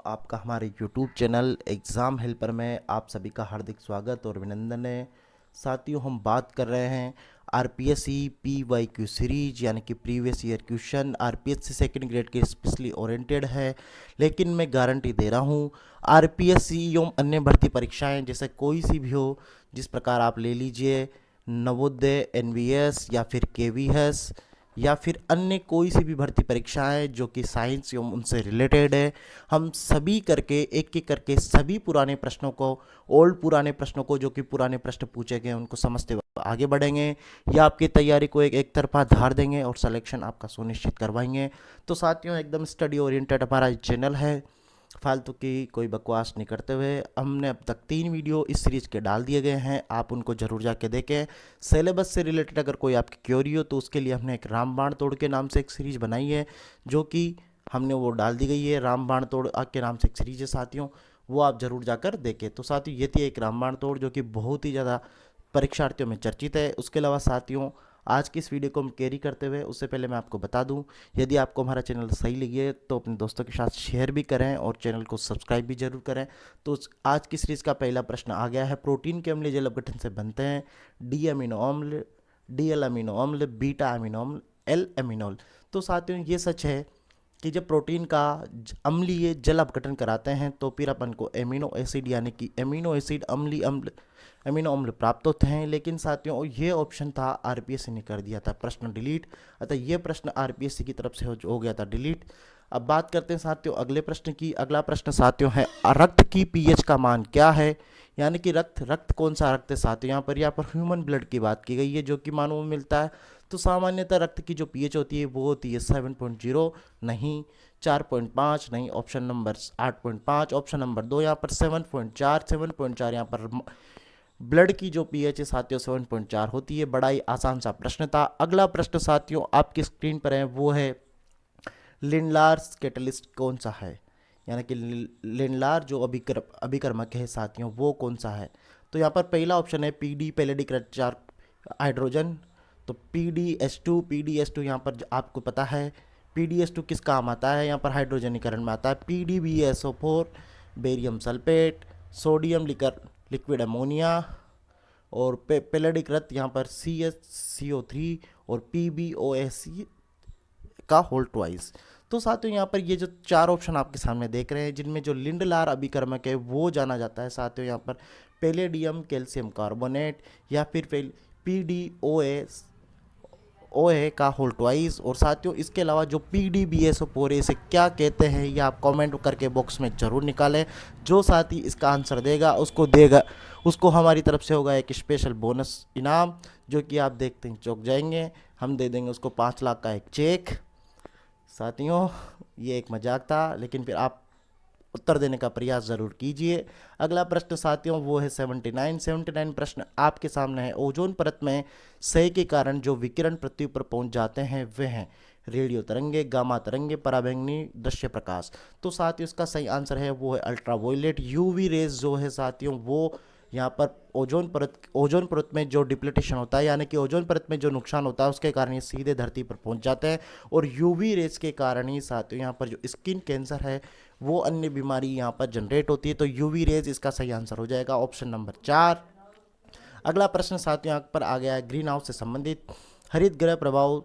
आपका हमारे YouTube channel exam helper में आप सभी का हार्दिक स्वागत और अभिनंदन है। साथियों, हम बात कर रहे हैं आरपीएससी पीवाईक्यू सीरीज यानी कि previous year question. RPSC second grade के स्पेशली ओरिएंटेड है, लेकिन मैं गारंटी दे रहा हूँ आरपीएससी एवं अन्य भर्ती परीक्षाएं जैसे कोई सी भी हो, जिस प्रकार आप ले लीजिए नवोदय, एनवीएस या फिर केवीएस या फिर अन्य कोई सी भी भर्ती परीक्षाएं जो कि साइंस एवं उनसे रिलेटेड है, हम सभी करके एक एक करके सभी पुराने प्रश्नों को, ओल्ड पुराने प्रश्नों को, जो कि पुराने प्रश्न पूछे गए उनको समझते हुए आगे बढ़ेंगे या आपकी तैयारी को एक तरफा धार देंगे और सिलेक्शन आपका सुनिश्चित करवाएंगे। तो साथियों, एकदम स्टडी ओरिएंटेड हमारा चैनल है। फालतू की कोई बकवास नहीं करते हुए हमने अब तक 3 वीडियो इस सीरीज़ के डाल दिए गए हैं, आप उनको ज़रूर जाके देखें। सिलेबस से रिलेटेड अगर कोई आपकी क्वेरी हो तो उसके लिए हमने एक रामबाण तोड़ के नाम से एक सीरीज़ बनाई है, जो कि हमने वो डाल दी गई है। रामबाण तोड़ के नाम से एक सीरीज़ है साथियों, वो आप ज़रूर जाकर देखें। तो साथियों, ये थी एक रामबाण तोड़ जो कि बहुत ही ज़्यादा परीक्षार्थियों में चर्चित है। उसके अलावा साथियों, आज की इस वीडियो को हम कैरी करते हुए उससे पहले मैं आपको बता दूं, यदि आपको हमारा चैनल सही लगे तो अपने दोस्तों के साथ शेयर भी करें और चैनल को सब्सक्राइब भी जरूर करें। तो आज की सीरीज़ का पहला प्रश्न आ गया है, प्रोटीन के अम्लीय जल अपघटन से बनते हैं डी अमीनो अम्ल, डी एल अमीनो अम्ल, बीटा अमीनो अम्ल, एल अमीनोल। तो साथियों, ये सच है कि जब प्रोटीन का अम्लीय जल अपघटन कराते हैं तो फिर अपन को एमिनो एसिड यानी कि एमिनो एसिड अम्लीय अम्ल, अमीनो अम्ल प्राप्त होते हैं। लेकिन साथियों, ये ऑप्शन था आरपीएससी ने कर दिया था प्रश्न डिलीट, अतः ये प्रश्न आरपीएससी की तरफ से हो गया था डिलीट। अब बात करते हैं साथियों अगले प्रश्न की। अगला प्रश्न साथियों है, रक्त की पीएच का मान क्या है, यानी कि रक्त कौन सा रक्त है साथियों। यहाँ पर ह्यूमन ब्लड की बात की गई है जो कि मानव में मिलता है। तो सामान्यतः रक्त की जो पीएच होती है वो होती है 7.0, नहीं 4.5, नहीं ऑप्शन नंबर 8.5, ऑप्शन नंबर 2 यहाँ पर 7.4 यहाँ पर ब्लड की जो पीएच है साथियों 7.4 होती है। बड़ा ही आसान सा प्रश्न था। अगला प्रश्न साथियों आपकी स्क्रीन पर है, वो है लिंडलार्स कैटलिस्ट कौन सा है, यानी कि लिंडलार जो अभिकर्मक है साथियों वो कौन सा है। तो यहाँ पर पहला ऑप्शन है पीडी पैलेडिक चार हाइड्रोजन। तो पीडीएस टू यहाँ पर आपको पता है पीडीएस टू किस काम आता है, यहाँ पर हाइड्रोजनीकरण में आता है। PDBSO four barium sulphate, sodium liquid ammonia और पैलेडिक रक्त यहाँ पर CaCO3 और PbOH का होल ट्वाइस। तो साथियों, यहाँ पर ये जो 4 ऑप्शन आपके सामने देख रहे हैं, जिनमें जो लिंडलार अभिकर्मक है वो जाना जाता है साथियों यहाँ पर पैलेडियम कैल्शियम कार्बोनेट या फिर PdOA का होल ट्वाइस। और साथियों, इसके अलावा जो PdBSO4 है इसे क्या कहते हैं, ये आप कमेंट करके बॉक्स में ज़रूर निकालें। जो साथी इसका आंसर देगा उसको हमारी तरफ से होगा एक स्पेशल बोनस इनाम, जो कि आप देखते हैं चौंक जाएंगे। हम दे देंगे उसको 5 लाख का एक चेक। साथियों, ये एक मजाक था, लेकिन फिर आप उत्तर देने का प्रयास जरूर कीजिए। अगला प्रश्न साथियों वो है 79 प्रश्न आपके सामने है। ओजोन परत में क्षय के कारण जो विकिरण पृथ्वी पर पहुंच जाते हैं वे हैं रेडियो तरंगे, गामा तरंगे, पराबैंगनी दृश्य प्रकाश। तो साथियों, इसका सही आंसर है वो है अल्ट्रावायलेट यूवी रेज जो है साथियों वो यहाँ पर ओजोन परत में जो डिप्लीटेशन होता है, यानी कि ओजोन परत में जो नुकसान होता है उसके कारण ये सीधे धरती पर पहुंच जाते हैं। और यूवी रेज के कारण ही साथियों यहाँ पर जो स्किन कैंसर है वो अन्य बीमारी यहाँ पर जनरेट होती है। तो यूवी रेज इसका सही आंसर हो जाएगा ऑप्शन नंबर 4। अगला प्रश्न साथियों यहाँ पर आ गया है ग्रीन हाउस से संबंधित। हरित गृह प्रभाव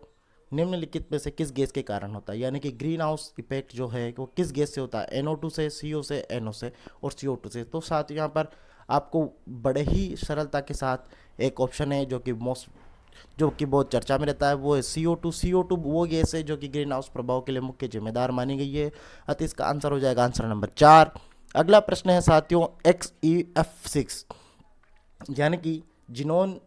निम्नलिखित में से किस गैस के कारण होता है, यानी कि ग्रीन हाउस इफेक्ट जो है वो किस गैस से होता है, NO2 से, CO से, NO से और CO2 से। तो साथियों, यहाँ पर आपको बड़े ही सरलता के साथ एक ऑप्शन है जो कि बहुत चर्चा में रहता है, वो है CO2 वो गैस है जो कि ग्रीन हाउस प्रभाव के लिए मुख्य जिम्मेदार मानी गई है। अतः इसका आंसर हो जाएगा आंसर नंबर 4। अगला प्रश्न है साथियों XEF6, यानी कि जिनोन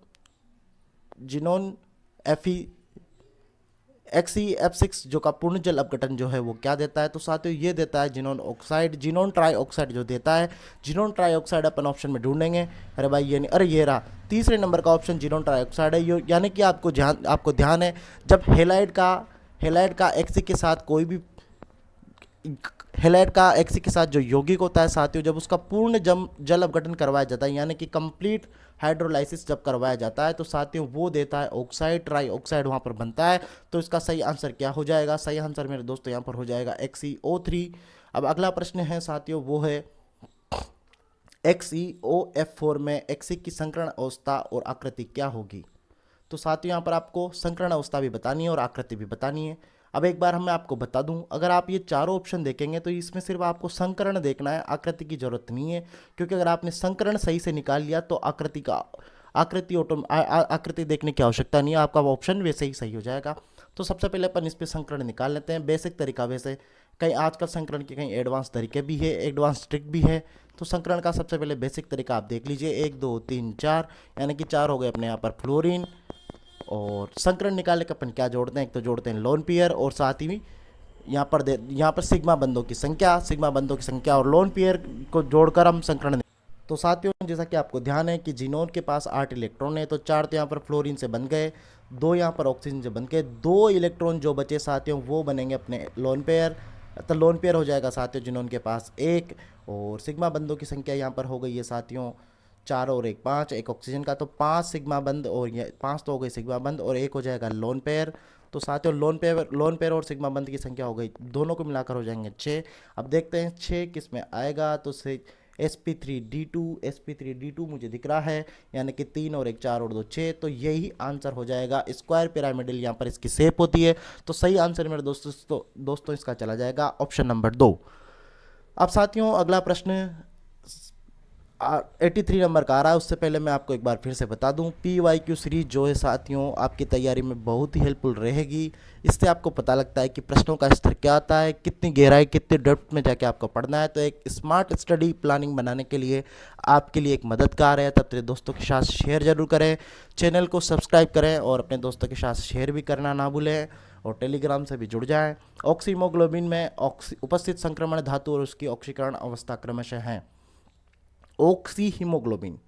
XEF6 जो का पूर्ण जल अपघटन जो है वो क्या देता है। तो साथियों, ये देता है जिनोन ट्राई ऑक्साइड जो देता है। जिनोन ट्राई ऑक्साइड अपन ऑप्शन में ढूंढेंगे। अरे भाई ये रहा तीसरे नंबर का ऑप्शन जिनोन ट्राई ऑक्साइड है। यानी कि आपको ध्यान है, जब हेलाइड का एक्सी के साथ कोई भी हेलाइड का एक्सी के साथ जो यौगिक होता है साथियों, जब उसका पूर्ण जल अपघटन करवाया जाता है, यानी कि कंप्लीट हाइड्रोलाइसिस जब करवाया जाता है, तो साथियों वो देता है ऑक्साइड, ट्राई ऑक्साइड वहाँ पर बनता है। तो इसका सही आंसर क्या हो जाएगा, सही आंसर मेरे दोस्तों यहाँ पर हो जाएगा XeO3। अब अगला प्रश्न है साथियों, वो है XeO F4 में Xe की संकरण अवस्था और आकृति क्या होगी। तो साथियों यहाँ पर आपको संकरण अवस्था भी बतानी है और आकृति भी बतानी है। अब एक बार मैं आपको बता दूं, अगर आप ये चारों ऑप्शन देखेंगे तो इसमें सिर्फ आपको संकरण देखना है, आकृति की जरूरत नहीं है, क्योंकि अगर आपने संकरण सही से निकाल लिया तो आकृति देखने की आवश्यकता नहीं है, आपका ऑप्शन वैसे ही सही हो जाएगा। तो सबसे पहले अपन इस पर संकरण निकाल लेते हैं। बेसिक तरीका, वैसे कई आजकल संकरण के कई एडवांस तरीके भी है, एडवांस ट्रिक भी है। तो संकरण का सबसे पहले बेसिक तरीका आप देख लीजिए, 1 2 3 4, यानी कि 4 हो गए अपने यहाँ पर फ्लोरीन। और संकरण निकालने का अपन क्या जोड़ते हैं, एक तो जोड़ते हैं लोन पेयर और साथ ही यहाँ पर सिग्मा बंधों की संख्या और लोन पेयर को जोड़कर हम संकरण। तो साथियों जैसा कि आपको ध्यान है कि जिनोन के पास 8 इलेक्ट्रॉन है, तो 4 तो यहाँ पर फ्लोरीन से बन गए, 2 यहाँ पर ऑक्सीजन से बन गए, 2 इलेक्ट्रॉन जो बचे साथियों वो बनेंगे अपने लोन पेयर। तो लोन पेयर हो जाएगा साथियों जिनोन के पास 1, और सिग्मा बंधों की संख्या यहाँ पर हो गई है साथियों 4 और 1 5, एक ऑक्सीजन का, तो 5 सिग्मा बंध, और ये 5 तो हो गई सिग्मा बंध और 1 हो जाएगा लोन पेयर। तो साथियों लोन पेयर और सिग्मा बंध की संख्या हो गई, दोनों को मिलाकर हो जाएंगे 6। अब देखते हैं 6 किस में आएगा, तो sp3d2 मुझे दिख रहा है, यानी कि 3 और 1 4 और 2 6, तो यही आंसर हो जाएगा। स्क्वायर पिरामिडल यहाँ पर इसकी शेप होती है, तो सही आंसर मेरे दोस्तों इसका चला जाएगा ऑप्शन नंबर 2। अब साथियों अगला प्रश्न 83 नंबर का आ रहा है। उससे पहले मैं आपको एक बार फिर से बता दूं, PYQ सीरीज जो है साथियों आपकी तैयारी में बहुत ही हेल्पफुल रहेगी। इससे आपको पता लगता है कि प्रश्नों का स्तर क्या आता है, कितनी गहराई कितनी डेप्थ में जाके आपको पढ़ना है। तो एक स्मार्ट स्टडी प्लानिंग बनाने के लिए आपके लिए एक मददगार है। तब तेरे दोस्तों के साथ शेयर जरूर करें, चैनल को सब्सक्राइब करें और अपने दोस्तों के साथ शेयर भी करना ना भूलें, और टेलीग्राम से भी जुड़ जाएं। ऑक्सीमोग्लोबिन में उपस्थित संक्रमण धातु और उसकी ऑक्सीकरण अवस्था क्रमशः हैं। ऑक्सी हीमोग्लोबिन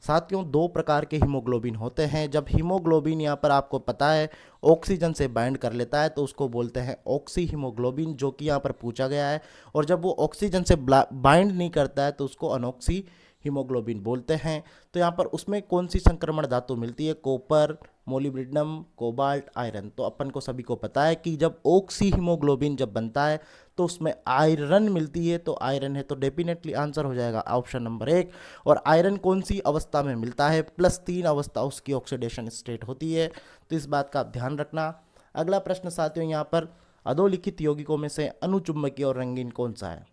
साथियों 2 प्रकार के हीमोग्लोबिन होते हैं। जब हीमोग्लोबिन यहाँ पर आपको पता है ऑक्सीजन से बाइंड कर लेता है तो उसको बोलते हैं ऑक्सी हीमोग्लोबिन, जो कि यहाँ पर पूछा गया है। और जब वो ऑक्सीजन से बाइंड नहीं करता है तो उसको अनऑक्सी हीमोग्लोबिन बोलते हैं। तो यहाँ पर उसमें कौन सी संक्रमण धातु मिलती है, कॉपर, मोलिब्डेनम, कोबाल्ट, आयरन। तो अपन को सभी को पता है कि जब ऑक्सी हीमोग्लोबिन जब बनता है तो उसमें आयरन मिलती है, तो आयरन है, तो डेफिनेटली आंसर हो जाएगा ऑप्शन नंबर 1। और आयरन कौन सी अवस्था में मिलता है, +3 अवस्था उसकी ऑक्सीडेशन स्टेट होती है, तो इस बात का आप ध्यान रखना। अगला प्रश्न साथियों यहाँ पर अधोलिखित यौगिकों में से अनुचुंबकीय और रंगीन कौन सा है।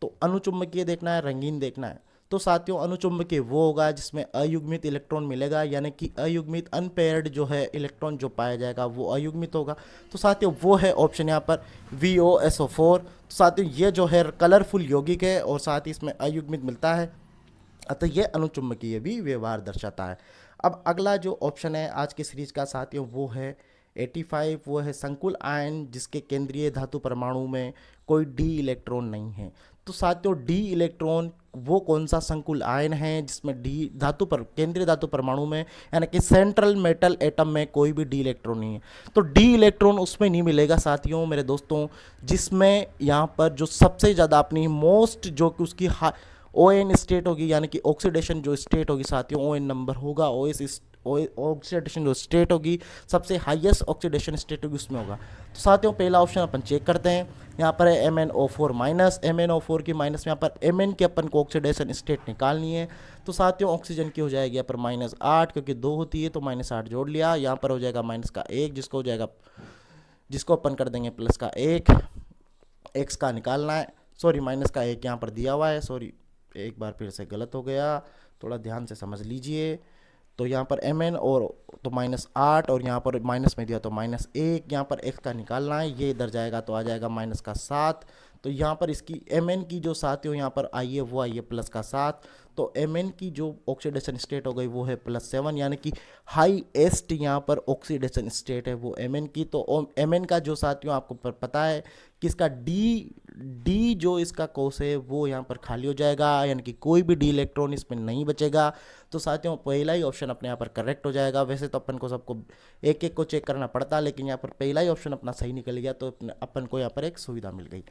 तो अनुचुंबकीय देखना है, रंगीन देखना है। तो साथियों अनुचुंबकीय वो होगा जिसमें अयुग्मित इलेक्ट्रॉन मिलेगा, यानी कि अयुग्मित अनपेयर्ड जो है इलेक्ट्रॉन जो पाया जाएगा वो अयुग्मित होगा। तो साथियों वो है ऑप्शन यहाँ पर VOSO4। तो साथियों ये जो है कलरफुल यौगिक है और साथ ही इसमें अयुग्मित मिलता है, अतः ये अनुचुंबकीय भी व्यवहार दर्शाता है। अब अगला जो ऑप्शन है आज की सीरीज का साथियों वो है 85, वो है संकुल आयन जिसके केंद्रीय धातु परमाणु में कोई D इलेक्ट्रॉन नहीं है। तो साथियों D इलेक्ट्रॉन वो कौन सा संकुल आयन है जिसमें केंद्रीय धातु परमाणु में, यानी कि सेंट्रल मेटल एटम में कोई भी D इलेक्ट्रॉन नहीं है। तो D इलेक्ट्रॉन उसमें नहीं मिलेगा साथियों मेरे दोस्तों जिसमें यहाँ पर जो सबसे ज़्यादा अपनी मोस्ट जो कि उसकी ON स्टेट होगी, यानी कि ऑक्सीडेशन जो स्टेट होगी साथियों ON नंबर होगा, ऑक्सीडेशन जो स्टेट होगी सबसे हाईएस्ट ऑक्सीडेशन स्टेट होगी उसमें होगा। तो साथियों पहला ऑप्शन अपन चेक करते हैं, यहाँ पर है MnO4-, MnO4 की माइनस में यहाँ पर Mn की अपन को ऑक्सीडेशन स्टेट निकालनी है। तो साथियों ऑक्सीजन की हो जाएगी यहाँ पर -8, क्योंकि 2 होती है तो -8 जोड़ लिया, यहाँ पर हो जाएगा -1 जिसको अपन कर देंगे +1, x का निकालना है, सॉरी -1 यहाँ पर दिया हुआ है, सॉरी एक बार फिर से गलत हो गया, थोड़ा ध्यान से समझ लीजिए। तो यहाँ पर Mn और तो -8 और यहाँ पर माइनस में दिया तो -1, यहाँ पर x का निकालना है, ये इधर जाएगा तो आ जाएगा -7। तो यहाँ पर इसकी Mn की जो साथियों यहाँ पर आई है वो आई है +7। तो Mn की जो ऑक्सीडेशन स्टेट हो गई वो है +7, यानी कि हाईएस्ट यहाँ पर ऑक्सीडेशन स्टेट है वो Mn की। तो Mn का जो साथियों आपको पता है कि इसका D जो इसका कोष है वो यहाँ पर खाली हो जाएगा, यानी कि कोई भी D इलेक्ट्रॉन इसमें नहीं बचेगा। तो साथियों पहला ही ऑप्शन अपने यहाँ पर करेक्ट हो जाएगा। वैसे तो अपन को सबको एक एक को चेक करना पड़ता, लेकिन यहाँ पर पहला ही ऑप्शन अपना सही निकल गया, तो अपन को यहाँ पर एक सुविधा मिल गई।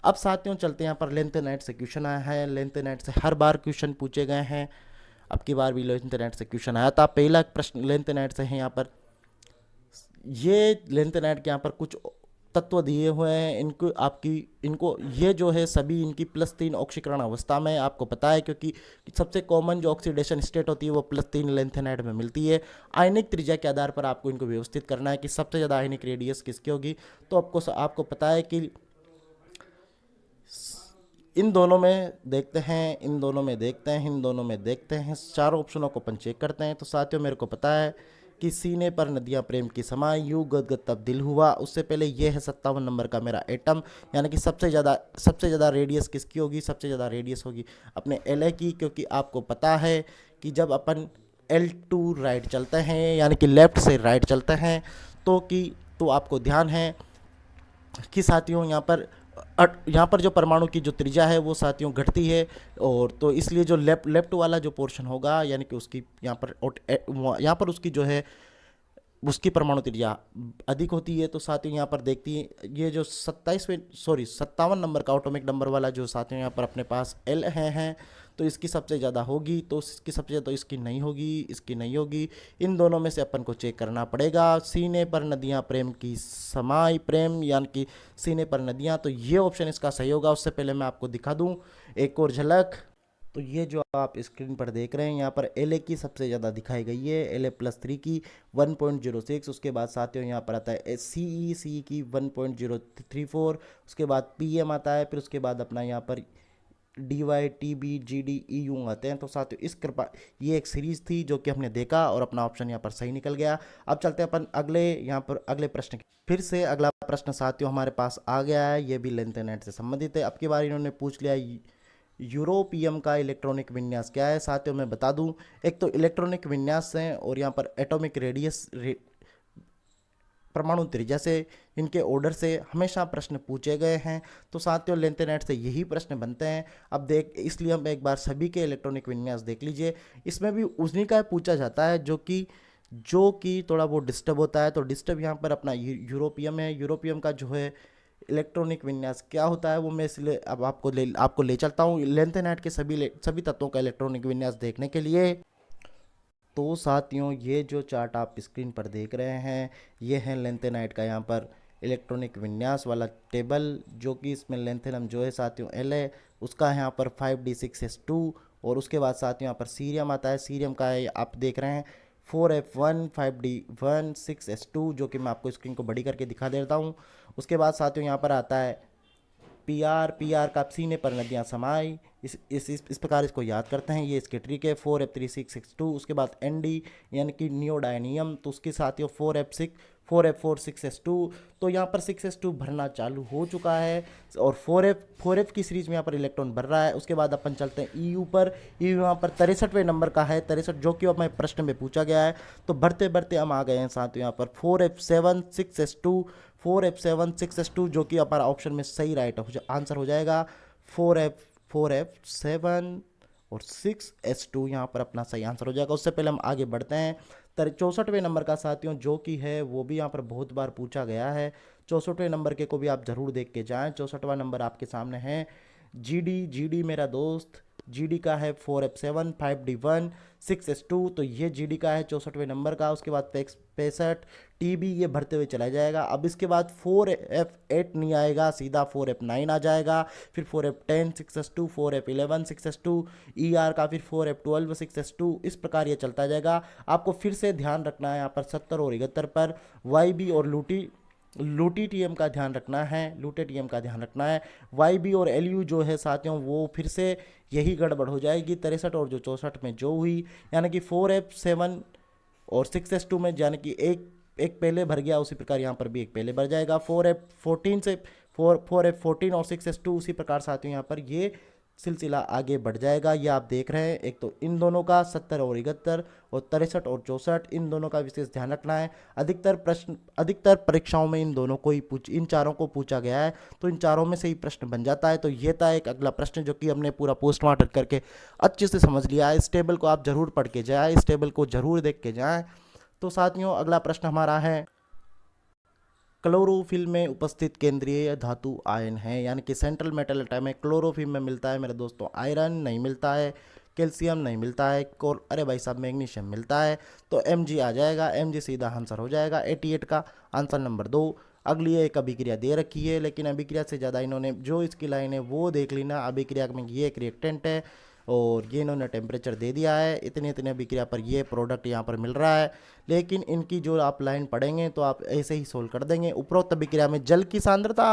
अब साथियों चलते हैं यहाँ पर लेंथ नाइट से क्वेश्चन आया है। लेंथ नाइट से हर बार क्वेश्चन पूछे गए हैं, अब की बार भी लेंथ नाइट से क्वेश्चन आया था। पहला प्रश्न लेंथ नाइट से है यहाँ पर, ये लेंथ नाइट के यहाँ पर कुछ तत्व दिए हुए हैं इनको आपकी इनको ये जो है सभी इनकी +3 ऑक्सीकरण अवस्था में आपको पता है, क्योंकि सबसे कॉमन जो ऑक्सीडेशन स्टेट होती है वो +3 लेंथेनाइड में मिलती है। आयनिक त्रिज्या के आधार पर आपको इनको व्यवस्थित करना है कि सबसे ज़्यादा आयनिक रेडियस किसकी होगी। तो आपको पता है कि इन दोनों में देखते हैं, इन दोनों में देखते हैं, इन दोनों में देखते हैं, चारों ऑप्शनों को अपन चेक करते हैं। तो साथियों मेरे को पता है कि सीने पर नदियां प्रेम की समाई यूं गदगद तब दिल हुआ। उससे पहले ये है 57 नंबर का मेरा एटम, यानी कि सबसे ज़्यादा रेडियस किसकी होगी, सबसे ज़्यादा रेडियस होगी अपने एल की, क्योंकि आपको पता है कि जब अपन L2 राइट चलते हैं यानी कि लेफ़्ट से राइट चलते हैं तो आपको ध्यान है कि साथियों यहाँ पर जो परमाणु की जो त्रिज्या है वो साथियों घटती है, और तो इसलिए जो लेफ्ट वाला जो पोर्शन होगा यानी कि उसकी यहाँ पर उसकी जो है उसकी परमाणु त्रिज्या अधिक होती है। तो साथियों यहाँ पर देखती है ये जो 57 नंबर का ऑटोमिक नंबर वाला जो साथियों यहाँ पर अपने पास एल हैं तो इसकी सबसे ज़्यादा होगी, तो इसकी सबसे ज़्यादा, तो इसकी नहीं होगी, इसकी नहीं होगी। इन दोनों में से अपन को चेक करना पड़ेगा। सीने पर नदियाँ प्रेम की समाई, प्रेम यानी कि सीने पर नदियाँ, तो ये ऑप्शन इसका सही होगा। उससे पहले मैं आपको दिखा दूँ एक और झलक। तो ये जो आप स्क्रीन पर देख रहे हैं यहाँ पर एल की सबसे ज़्यादा दिखाई गई है, L+3 की 1.06। उसके बाद साथियों यहाँ पर आता है सी की 1.034। उसके बाद PM आता है, फिर उसके बाद अपना यहाँ पर DY TB GD EU आते हैं। तो साथियों इस कृपा ये एक सीरीज थी जो कि हमने देखा और अपना ऑप्शन यहाँ पर सही निकल गया। अब चलते हैं अपन अगले प्रश्न की। फिर से अगला प्रश्न साथियों हमारे पास आ गया है, ये भी लेंथ एंड से संबंधित है। अब की बार इन्होंने पूछ लिया यूरोपियम का इलेक्ट्रॉनिक विन्यास क्या है। साथियों मैं बता दूं, एक तो इलेक्ट्रॉनिक विन्यास है और यहाँ पर एटॉमिक रेडियस परमाणु त्रिज्या से, इनके ऑर्डर से हमेशा प्रश्न पूछे गए हैं। तो साथियों लेंथ एंड से यही प्रश्न बनते हैं। अब इसलिए हम एक बार सभी के इलेक्ट्रॉनिक विन्यास देख लीजिए। इसमें भी उन्हीं का पूछा जाता है जो कि थोड़ा वो डिस्टर्ब होता है। तो डिस्टर्ब यहाँ पर अपना यूरोपियम है। यूरोपियम का जो है इलेक्ट्रॉनिक विन्यास क्या होता है वो मैं इसलिए अब आपको ले चलता हूँ लेंथ एंड के सभी तत्वों का इलेक्ट्रॉनिक विन्यास देखने के लिए। तो साथियों ये जो चार्ट आप स्क्रीन पर देख रहे हैं ये है लेंथेनाइट का यहाँ पर इलेक्ट्रॉनिक विन्यास वाला टेबल, जो कि इसमें लेंथेनम जो है साथियों L है, उसका यहाँ पर 5d6s2। और उसके बाद साथियों यहाँ पर सीरियम आता है। सीरियम का है आप देख रहे हैं 4f1 5d1 6s2, जो कि मैं आपको स्क्रीन को बड़ी करके दिखा देता हूँ। उसके बाद साथियों यहाँ पर आता है पी आर का सीने पर नदियाँ समाई। इस प्रकार इसको याद करते हैं, ये इसके ट्रिक है 4f3662। उसके बाद ND यानी कि नियोडायनियम, तो उसके साथ ही 4f4 6s2। तो यहाँ पर 6s2 भरना चालू हो चुका है और 4f की सीरीज में यहाँ पर इलेक्ट्रॉन भर रहा है। उसके बाद अपन चलते हैं EU पर। EU यहाँ पर 63वें नंबर का है, 63, जो कि अब मैं प्रश्न में पूछा गया है। तो बढ़ते बढ़ते हम आ गए हैं साथियों यहाँ पर 4f7 6s2, जो कि हमारा ऑप्शन में सही राइट आंसर हो जाएगा। 4f7 और 6s2 यहाँ पर अपना सही आंसर हो जाएगा। उससे पहले हम आगे बढ़ते हैं 64वें नंबर का साथियों, जो कि है वो भी यहाँ पर बहुत बार पूछा गया है। 64वें नंबर के को भी आप ज़रूर देख के जाएं। 64वां नंबर आपके सामने है GD मेरा दोस्त। GD का है 4f7 5d1 6s2। तो ये GD का है 64वें नंबर का। उसके बाद 65 TB ये भरते हुए चला जाएगा। अब इसके बाद 4f8 नहीं आएगा, सीधा 4f9 आ जाएगा। फिर 4f10 6s2, 4f11 6s2, ER का फिर 4f12 6s2। इस प्रकार ये चलता जाएगा। आपको फिर से ध्यान रखना है यहाँ पर 70 और 71 पर YB और लूटीटीएम का ध्यान रखना है, लूटेटीएम का ध्यान रखना है। YB और LU जो है साथियों वो फिर से यही गड़बड़ हो जाएगी 63 और जो 64 में जो हुई, यानी कि 4f7 और 6s2 में यानी कि एक पहले भर गया, उसी प्रकार यहाँ पर भी एक पहले भर जाएगा। 4f14 और 6s2 उसी प्रकार साथियों यहाँ पर ये सिलसिला आगे बढ़ जाएगा। ये आप देख रहे हैं एक तो इन दोनों का 70 और 71 और 63 और 64, इन दोनों का विशेष ध्यान रखना है। अधिकतर परीक्षाओं में इन चारों को पूछा गया है, तो इन चारों में से ही प्रश्न बन जाता है। तो ये था एक अगला प्रश्न जो कि हमने पूरा पोस्टमार्टम करके अच्छे से समझ लिया है। इस टेबल को आप जरूर पढ़ के जाए, इस टेबल को जरूर देख के जाए। तो साथियों अगला प्रश्न हमारा है क्लोरोफिल में उपस्थित केंद्रीय धातु आयन है, यानी कि सेंट्रल मेटल एटम है। क्लोरोफिल में मिलता है मेरे दोस्तों आयरन नहीं मिलता है, कैल्शियम नहीं मिलता है, अरे भाई साहब मैग्नीशियम मिलता है। तो Mg आ जाएगा, Mg सीधा आंसर हो जाएगा 88 का आंसर नंबर 2। अगली एक अभिक्रिया दे रखी है, लेकिन अभिक्रिया से ज़्यादा इन्होंने जो इसकी लाइन है वो देख ली ना। अभिक्रिया में ये एक रिएक्टेंट है और ये इन्होंने टेम्परेचर दे दिया है, इतने इतने अभिक्रिया पर ये प्रोडक्ट यहाँ पर मिल रहा है। लेकिन इनकी जो आप लाइन पढ़ेंगे तो आप ऐसे ही सोल्व कर देंगे। उपरोक्त अभिक्रिया में जल की सांद्रता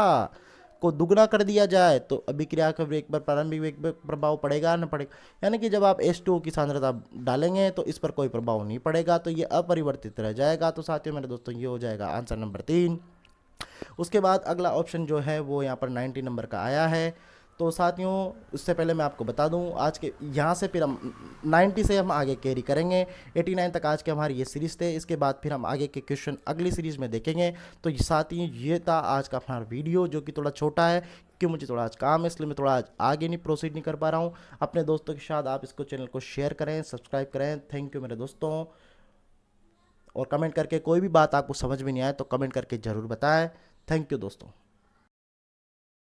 को दुगना कर दिया जाए तो अभिक्रिया का वेग पर प्रारंभिक वेग पर प्रभाव पड़ेगा न पड़ेगा, यानी कि जब आप H2O की सांद्रता डालेंगे तो इस पर कोई प्रभाव नहीं पड़ेगा, तो ये अपरिवर्तित रह जाएगा। तो साथियों मेरे दोस्तों ये हो जाएगा आंसर नंबर 3। उसके बाद अगला ऑप्शन जो है वो यहाँ पर 90 नंबर का आया है। तो साथियों उससे पहले मैं आपको बता दूं आज के यहाँ से फिर हम 90 से हम आगे कैरी करेंगे 89 तक। आज के हमारी ये सीरीज़ थे, इसके बाद फिर हम आगे के क्वेश्चन अगली सीरीज़ में देखेंगे। तो साथियों ये था आज का हमारा वीडियो, जो कि थोड़ा छोटा है क्योंकि मुझे थोड़ा आज काम है, इसलिए मैं थोड़ा आज आगे नहीं प्रोसीड नहीं कर पा रहा हूँ। अपने दोस्तों के साथ आप इसको चैनल को शेयर करें, सब्सक्राइब करें। थैंक यू मेरे दोस्तों। और कमेंट करके कोई भी बात आपको समझ में नहीं आए तो कमेंट करके ज़रूर बताएं। थैंक यू दोस्तों।